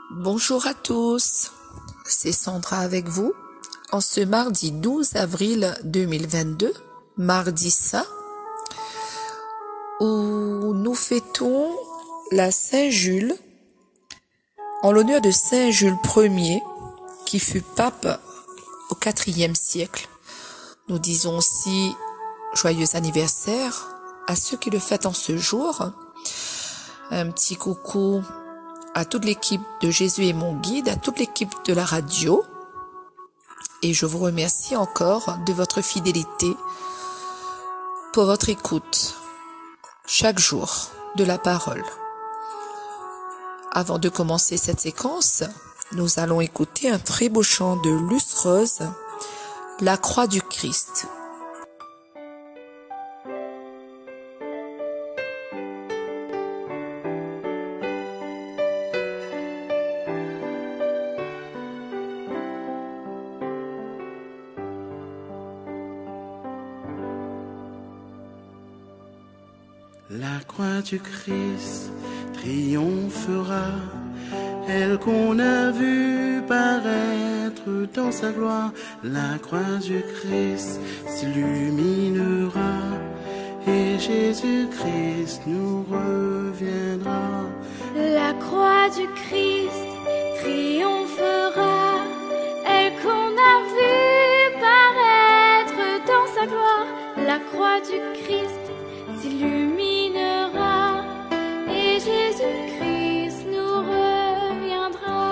Bonjour à tous, c'est Sandra avec vous en ce mardi 12 avril 2022, mardi saint, où nous fêtons la Saint-Jules en l'honneur de Saint Jules Ier qui fut pape au IVe siècle. Nous disons aussi joyeux anniversaire à ceux qui le fêtent en ce jour. Un petit coucou à toute l'équipe de Jésus est mon guide, à toute l'équipe de la radio. Et je vous remercie encore de votre fidélité pour votre écoute chaque jour de la parole. Avant de commencer cette séquence, nous allons écouter un très beau chant de Luce Rose, La croix du Christ. La croix du Christ triomphera, elle qu'on a vue paraître dans sa gloire. La croix du Christ s'illuminera et Jésus-Christ nous reviendra. La croix du Christ triomphera, elle qu'on a vue paraître dans sa gloire. La croix du Christ s'illuminera et Jésus-Christ nous reviendra.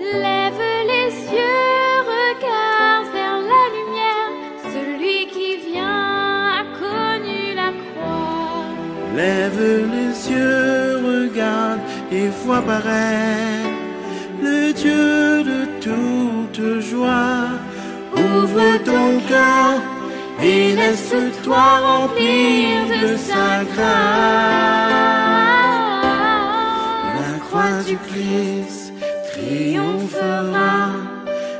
Lève les yeux, regarde vers la lumière, celui qui vient a connu la croix. Lève les yeux, regarde et vois paraître le Dieu de toute joie. Ouvre ton cœur et laisse-toi remplir de sa grâce. La croix du Christ triomphera,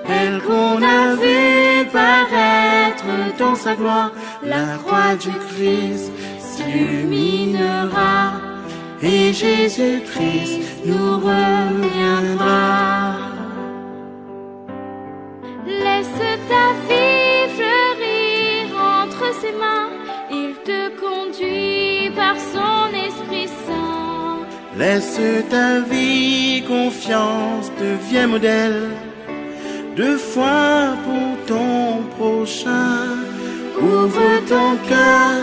elle qu'on a vue paraître dans sa gloire. La croix du Christ s'illuminera et Jésus-Christ nous reviendra. Laisse ta vie fleurir entre ses mains, il te conduit par son Esprit Saint. Laisse ta vie confiance, deviens modèle de foi pour ton prochain. Ouvre ton cœur,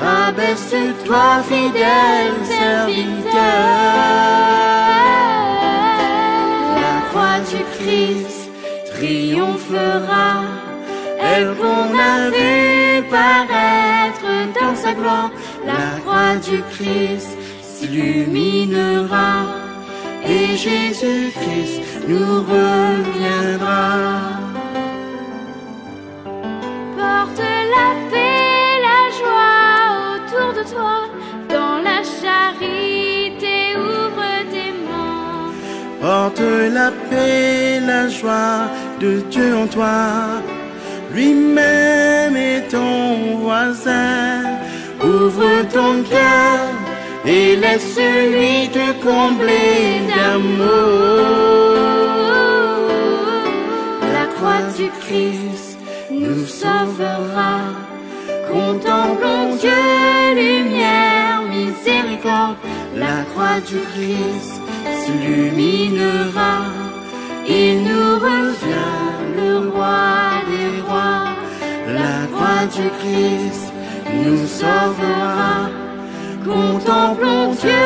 rabaisse-toi fidèle serviteur. La croix du Christ triomphera, elle qu'on a vue paraître dans sa gloire. La croix du Christ s'illuminera et Jésus-Christ nous reviendra. Porte la paix, la joie autour de toi, dans la charité ouvre tes mains. Porte la paix, la joie de Dieu en toi, lui-même est ton voisin. Ouvre ton cœur et laisse-lui te combler d'amour. La croix du Christ nous sauvera. Contemplons Dieu, lumière, miséricorde. La croix du Christ s'illuminera. Il nous revient, le roi des rois. La croix du Christ nous sauvera. Contemplons Dieu,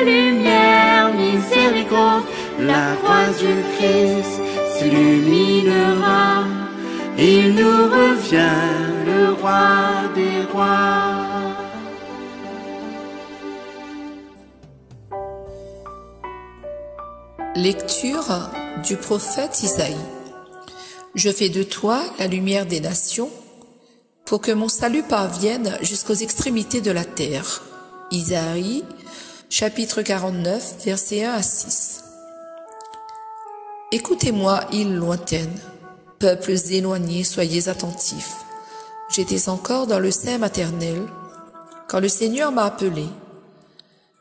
lumière, miséricorde. La croix du Christ s'illuminera. Il nous revient, le roi des rois. Lecture du prophète Isaïe. Je fais de toi la lumière des nations, pour que mon salut parvienne jusqu'aux extrémités de la terre. Isaïe, chapitre 49, versets 1 à 6. Écoutez-moi, îles lointaines, peuples éloignés, soyez attentifs. J'étais encore dans le sein maternel, quand le Seigneur m'a appelé.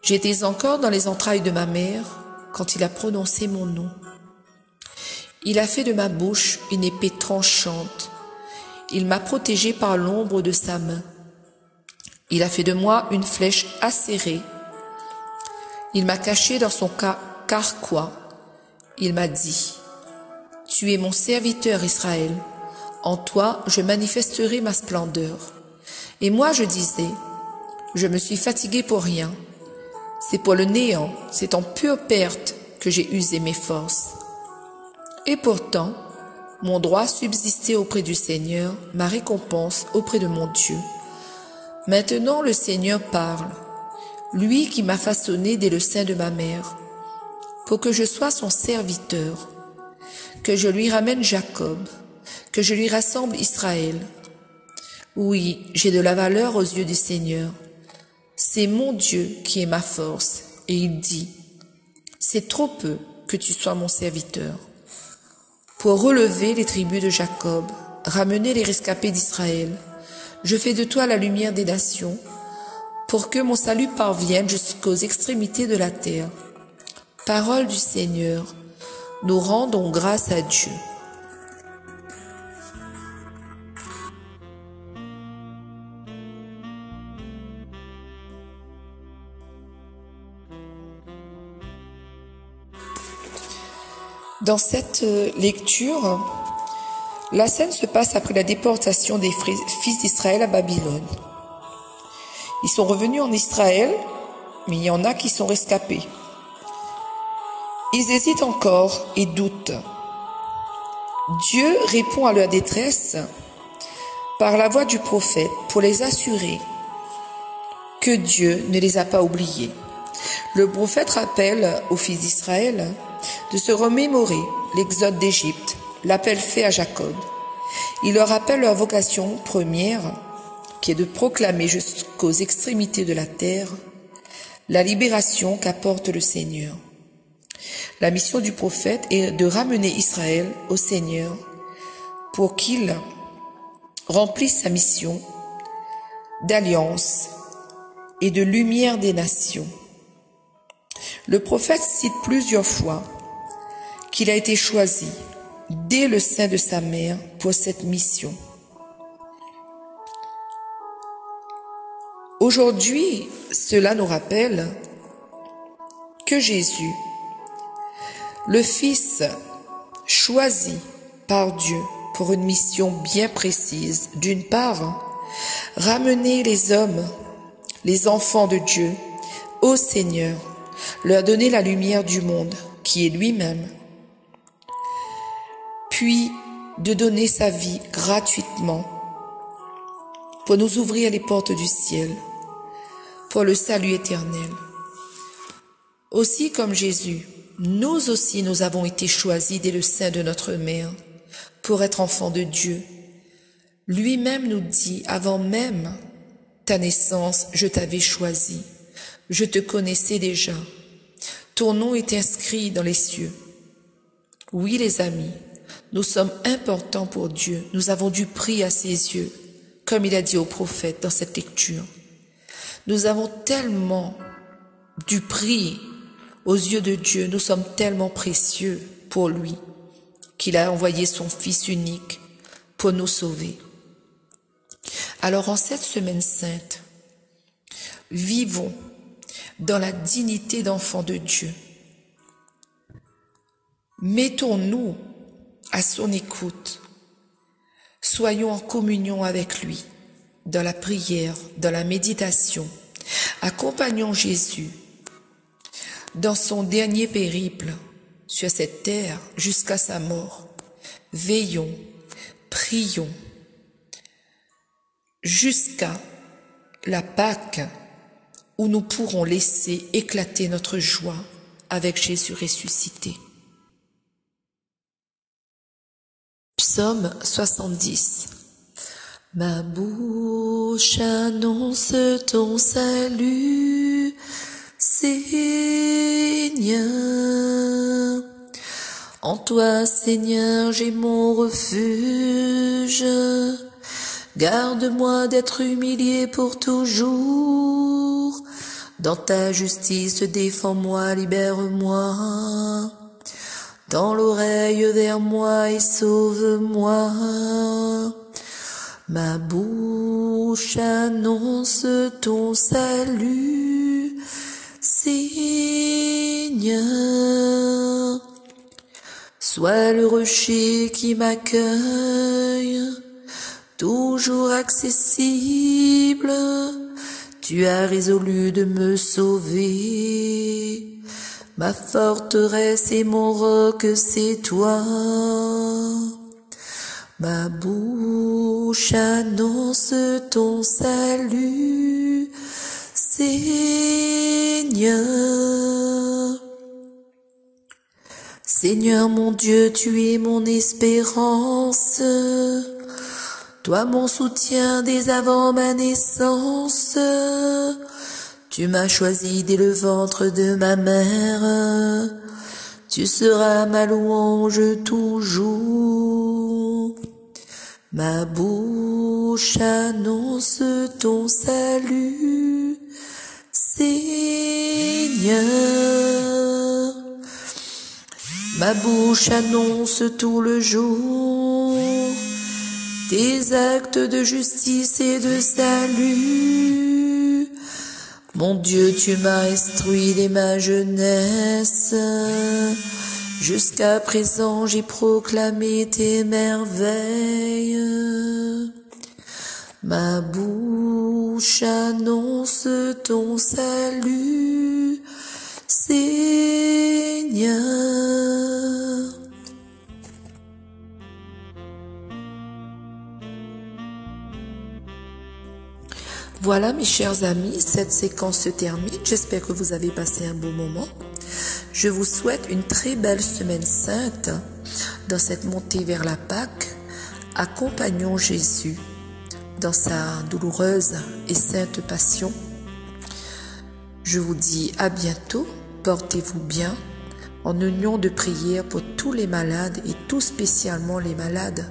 J'étais encore dans les entrailles de ma mère quand il a prononcé mon nom. Il a fait de ma bouche une épée tranchante. Il m'a protégé par l'ombre de sa main. Il a fait de moi une flèche acérée. Il m'a caché dans son carquois. Il m'a dit, « Tu es mon serviteur Israël. En toi, je manifesterai ma splendeur. » Et moi, je disais, « Je me suis fatigué pour rien. C'est pour le néant, c'est en pure perte que j'ai usé mes forces. » Et pourtant, mon droit subsistait auprès du Seigneur, ma récompense auprès de mon Dieu. Maintenant le Seigneur parle, lui qui m'a façonné dès le sein de ma mère, pour que je sois son serviteur, que je lui ramène Jacob, que je lui rassemble Israël. Oui, j'ai de la valeur aux yeux du Seigneur. C'est mon Dieu qui est ma force, et il dit, c'est trop peu que tu sois mon serviteur. Pour relever les tribus de Jacob, ramener les rescapés d'Israël, je fais de toi la lumière des nations, pour que mon salut parvienne jusqu'aux extrémités de la terre. Parole du Seigneur, nous rendons grâce à Dieu. Dans cette lecture, la scène se passe après la déportation des fils d'Israël à Babylone. Ils sont revenus en Israël, mais il y en a qui sont rescapés. Ils hésitent encore et doutent. Dieu répond à leur détresse par la voix du prophète pour les assurer que Dieu ne les a pas oubliés. Le prophète rappelle aux fils d'Israël de se remémorer l'exode d'Égypte, l'appel fait à Jacob. Il leur rappelle leur vocation première, qui est de proclamer jusqu'aux extrémités de la terre la libération qu'apporte le Seigneur. La mission du prophète est de ramener Israël au Seigneur pour qu'il remplisse sa mission d'alliance et de lumière des nations. Le prophète cite plusieurs fois qu'il a été choisi dès le sein de sa mère pour cette mission. Aujourd'hui, cela nous rappelle que Jésus, le Fils choisi par Dieu pour une mission bien précise, d'une part, ramener les hommes, les enfants de Dieu, au Seigneur, leur donner la lumière du monde, qui est lui-même, puis de donner sa vie gratuitement pour nous ouvrir les portes du ciel, pour le salut éternel. Aussi comme Jésus, nous aussi nous avons été choisis dès le sein de notre mère pour être enfants de Dieu. Lui-même nous dit, avant même ta naissance, je t'avais choisi, je te connaissais déjà. Ton nom est inscrit dans les cieux. Oui, les amis, nous sommes importants pour Dieu. Nous avons du prix à ses yeux, comme il a dit au prophète dans cette lecture. Nous avons tellement du prix aux yeux de Dieu. Nous sommes tellement précieux pour lui qu'il a envoyé son Fils unique pour nous sauver. Alors en cette semaine sainte, vivons dans la dignité d'enfants de Dieu. Mettons-nous à son écoute. Soyons en communion avec lui, dans la prière, dans la méditation. Accompagnons Jésus dans son dernier périple sur cette terre jusqu'à sa mort. Veillons, prions, jusqu'à la Pâque où nous pourrons laisser éclater notre joie avec Jésus ressuscité. Psaume 70. Ma bouche annonce ton salut, Seigneur. En toi, Seigneur, j'ai mon refuge. Garde-moi d'être humilié pour toujours. Dans ta justice, défends-moi, libère-moi. Tends l'oreille vers moi et sauve-moi. Ma bouche annonce ton salut, Seigneur. Sois le rocher qui m'accueille, toujours accessible. Tu as résolu de me sauver. Ma forteresse et mon roc, c'est toi. Ma bouche annonce ton salut, Seigneur. Seigneur mon Dieu, tu es mon espérance. Toi mon soutien dès avant ma naissance, tu m'as choisi dès le ventre de ma mère, tu seras ma louange toujours. Ma bouche annonce ton salut, Seigneur. Ma bouche annonce tout le jour tes actes de justice et de salut. Mon Dieu, tu m'as instruit dès ma jeunesse. Jusqu'à présent, j'ai proclamé tes merveilles. Ma bouche annonce ton salut, Seigneur. Voilà mes chers amis, cette séquence se termine. J'espère que vous avez passé un beau moment. Je vous souhaite une très belle semaine sainte dans cette montée vers la Pâque. Accompagnons Jésus dans sa douloureuse et sainte passion. Je vous dis à bientôt, portez-vous bien, en union de prière pour tous les malades et tout spécialement les malades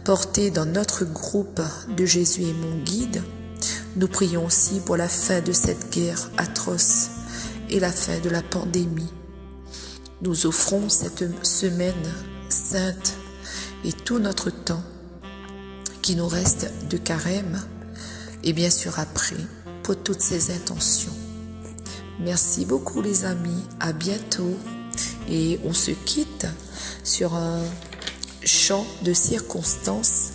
portés dans notre groupe de Jésus est mon guide. Nous prions aussi pour la fin de cette guerre atroce et la fin de la pandémie. Nous offrons cette semaine sainte et tout notre temps qui nous reste de carême et bien sûr après pour toutes ces intentions. Merci beaucoup les amis, à bientôt et on se quitte sur un chant de circonstance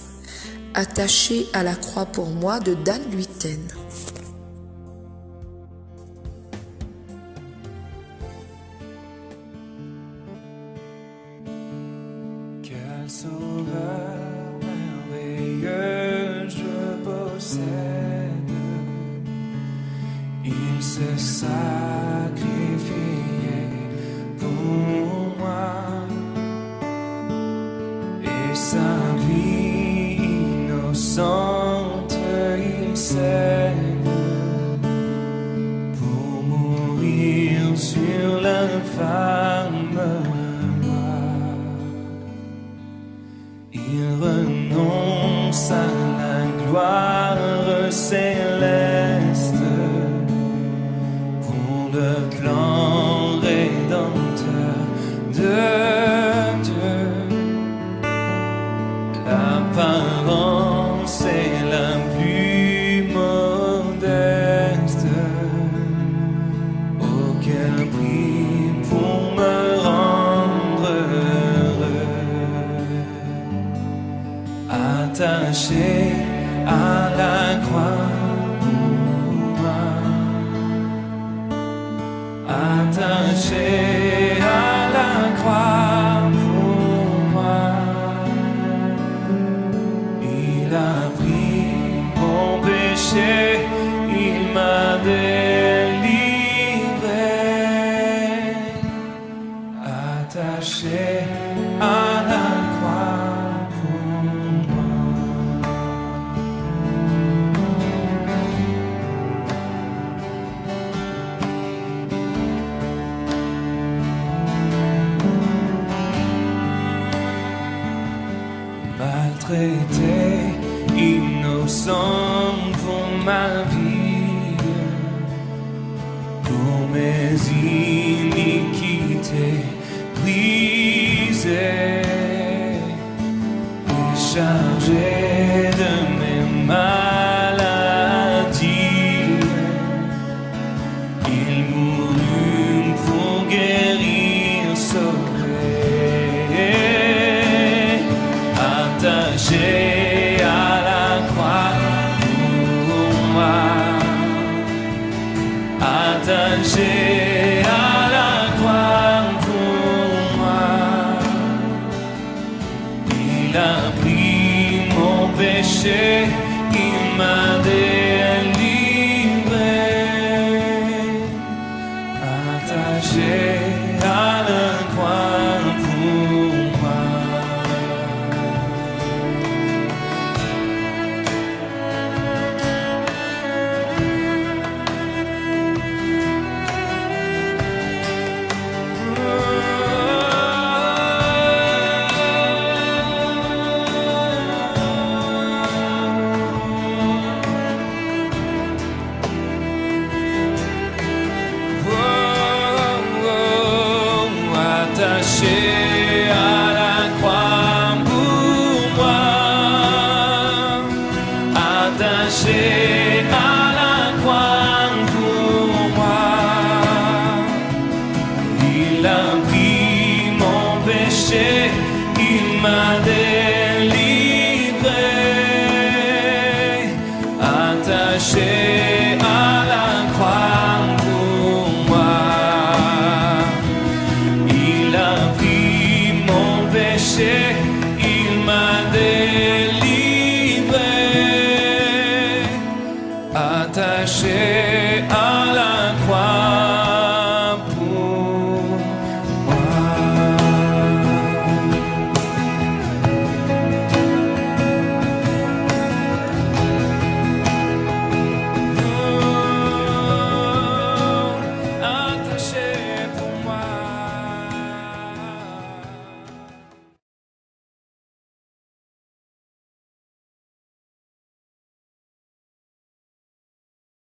attaché à la croix pour moi de Dan Luyten. Quel sauveur merveilleux je possède, il s'est sacrifié pour moi et sa vie innocente il saigne pour mourir sur l'infâme croix. Il renonce à la gloire céleste pour le plan rédempteur de Dieu. L'apparence est la plus modeste. Oh, quel prix pour me rendre heureux. Attaché à la croix pour moi. Attaché à la croix pour moi. Il a pris mon péché, il m'a délivré. Attaché à la croix pour moi. Maltraité, innocent pour ma vie, mes iniquités brisées et chargé de mes maladies. Il mourut pour guérir, sauver, attaché à la croix pour moi, attaché à la croix pour moi. Il a pris mon péché, il m'a délivré, attaché à la croix pour moi. Attaché à la croix pour moi, attaché à la croix pour moi. Il a pris mon péché, il m'a délivré.